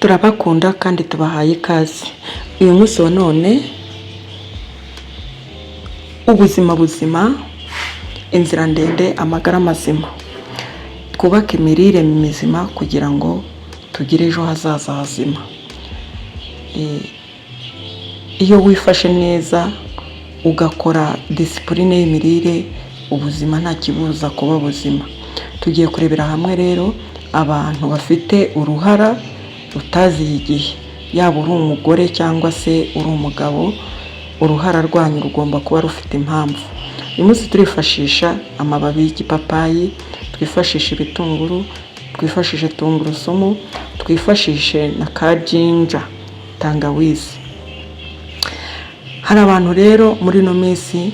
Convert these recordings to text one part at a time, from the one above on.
turabakunda kandi tubahaye ikaze. Uyu munsi wa none ubuzima buzima, inzira ndende, amagara mazima. Twubake imirire mizima kugira ngo tugire ejo hazaza hazima. Iyo wifashe neza ugakora discipline y'imirire, ubuzima nta kibuza kuba buzima. Tugiye kurebera hamwe rero abantu bafite uruhara rutaziye igihe, yaba uri umugore cyangwa se uri umugabo, uruhara rwanyu rugomba kuba rufite impamvu. Uyu munsi turifashisha amababi y'igipapayi, twifashisha ibitunguru, twifashishe tungurusumu, twifashishe na kajinja, tangawizi. Hari abantu rero muri no minsi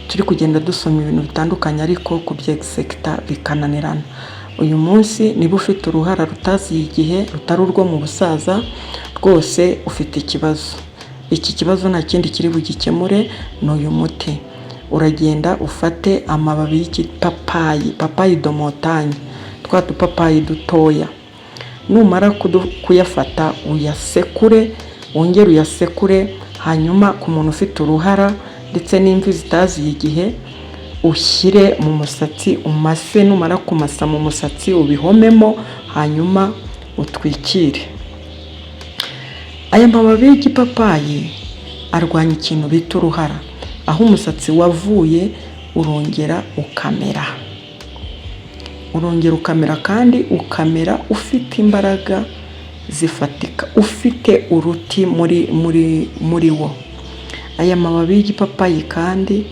turi kugenda dusoma ibintu bitandukanye ariko kubyexecta bikananirana. Uyu munsi niba ufite uruhara rutaziye igihe, rutari urwo mu busaza, rwose ufite ikibazo. Iki kibazo nta kindi kiri bugikemure, ni uyu muti. Uragenda ufate amababi y'igipapayi, papayi do montagne, twa dupapayi dutoya. Numara kuyafata uyasekure, wongere uyasekure, hanyuma ku muntu ufite uruhara ndetse n'imvi zitaziye igihe, ushyire mu musatsi, umase. Numara kumasa mu musatsi ubihomemo, hanyuma utwikire. Aya mababi y'igipapayi arwanya ikintu bita uruhara, aho umusatsi wavuye urongera ukamera. Urongera ukamera kandi ukamera ufite imbaraga zifatika, ufite uruti muri wo. Aya mababi y'igipapayi kandi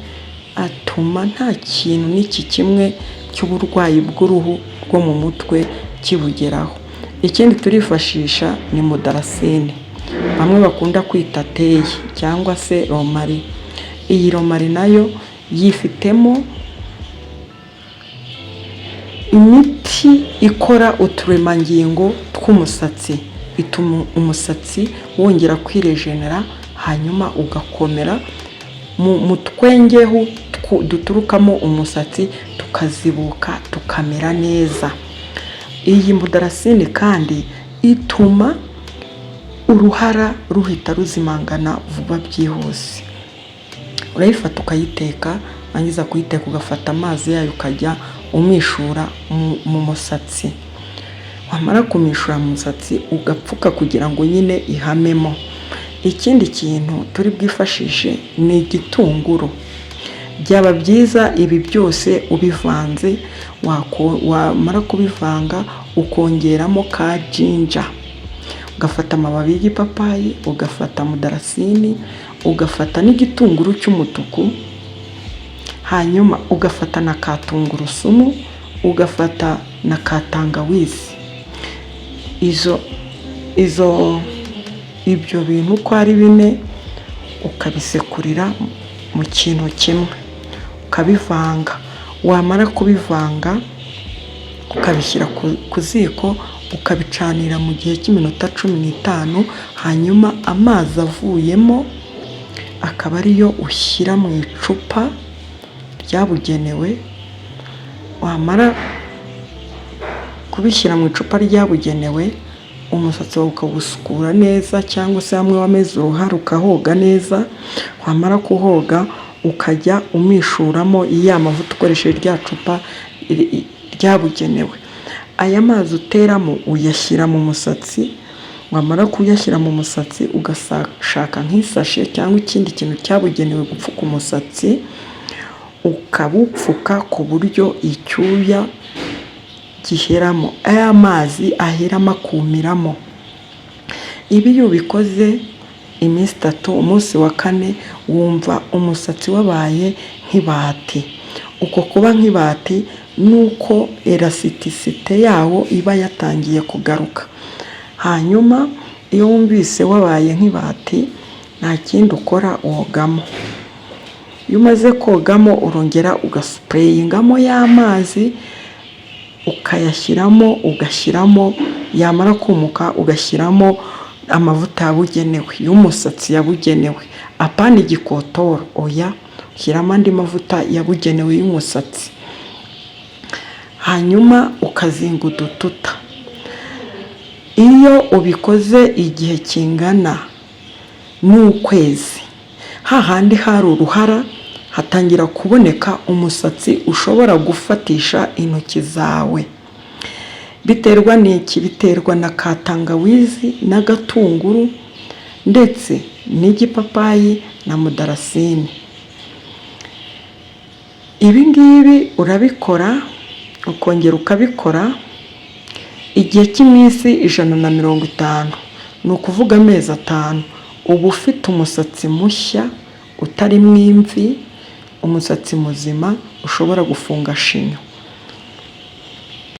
atuma nta kintu n'iki kimwe cy'uburwayi bw'uruhu rwo mu mutwe kibugeraho. Ikindi turifashisha ni mudarasini, bamwe bakunda kwita teyi cyangwa se romari. Iyi romari nayo yifitemo imiti ikora uturemangingo tw'umusatsi, ituma umusatsi wongera kwiregenera, hanyuma ugakomera mu twengeho duturukamo umusatsi, tukazibuka, tukamera neza. Iyi mudarasini kandi ituma uruhara ruhita ruzimangana vuba byihuse. Urayifata ukayiteka, wangiza kuyiteka ugafata amazi yayo ukajya umishura mu musatsi. Wamara kumishura mu musatsi ugapfuka kugira ngo nyine ihamemo. Ikindi kintu turi bwifashishe ni igitunguru. Byaba byiza ibi byose ubivanze, wamara kubivanga ukongeramo kajinja. Ugafata amababi y'igipapayi, ugafata mudarasini, ugafata n'igitunguru cy'umutuku, hanyuma ugafata na katungurusumu, ugafata na katangawizi. Ibyo bintu uko ari bine ukabisekurira mu kintu kimwe, ukabivanga. Wamara kubivanga ukabishyira ku ziko, ukabicanira mu gihe cy'iminota 15, hanyuma amazi avuyemo akaba ariyo ushyira mu icupa ryabugenewe. Wamara kubishyira mu icupa ryabugenewe, umusatsi wawe ukawusukura neza, cyangwa se hamwe wameze uruhara ukahoga neza. Wamara kuhoga ukajya umishuramo iya mavuta ukoresheje rya cupa ryabugenewe. Aya mazi uteramo uyashyira mu musatsi. Wamara kuyashyira mu musatsi ugashaka nk'isashe cyangwa ikindi kintu cyabugenewe gupfuka umusatsi, ukabupfuka ku buryo icyuya giheramo, aya mazi aheramo akumiramo. Ibi iyo ubikoze iminsi 3, umunsi wa 4 wumva umusatsi wabaye nk'ibati. Uko kuba nk'ibati nuko elasticité yawo iba yatangiye kugaruka. Hanyuma iyo wumvise wabaye nk'ibati, nta kindi ukora, wogamo. Iyo umaze kogamo urongera ugasprayingamo y'amazi, ukayashyiramo, ugashyiramo, yamara kumuka ugashyiramo amavuta yabugenewe y'umusatsi yabugenewe. Apana igikotoro, oya, ushyiramo andi mavuta yabugenewe y'umusatsi. hanyuma ukazinga udututa. iyo ubikoze igihe kingana n'ukwezi, hahandi hari uruhara hatangira kuboneka umusatsi ushobora gufatisha intoki zawe. Biterwa n'iki? Biterwa na ka tangawizi n'agatunguru ndetse n'igipapayi na mudarasini. Ibi ngibi urabikora ukongera ukabikora igihe cy'iminsi 150, ni ukuvuga amezi 5. Uba ufite umusatsi mushya utarimo imvi, umusatsi muzima ushobora gufunga shinyo.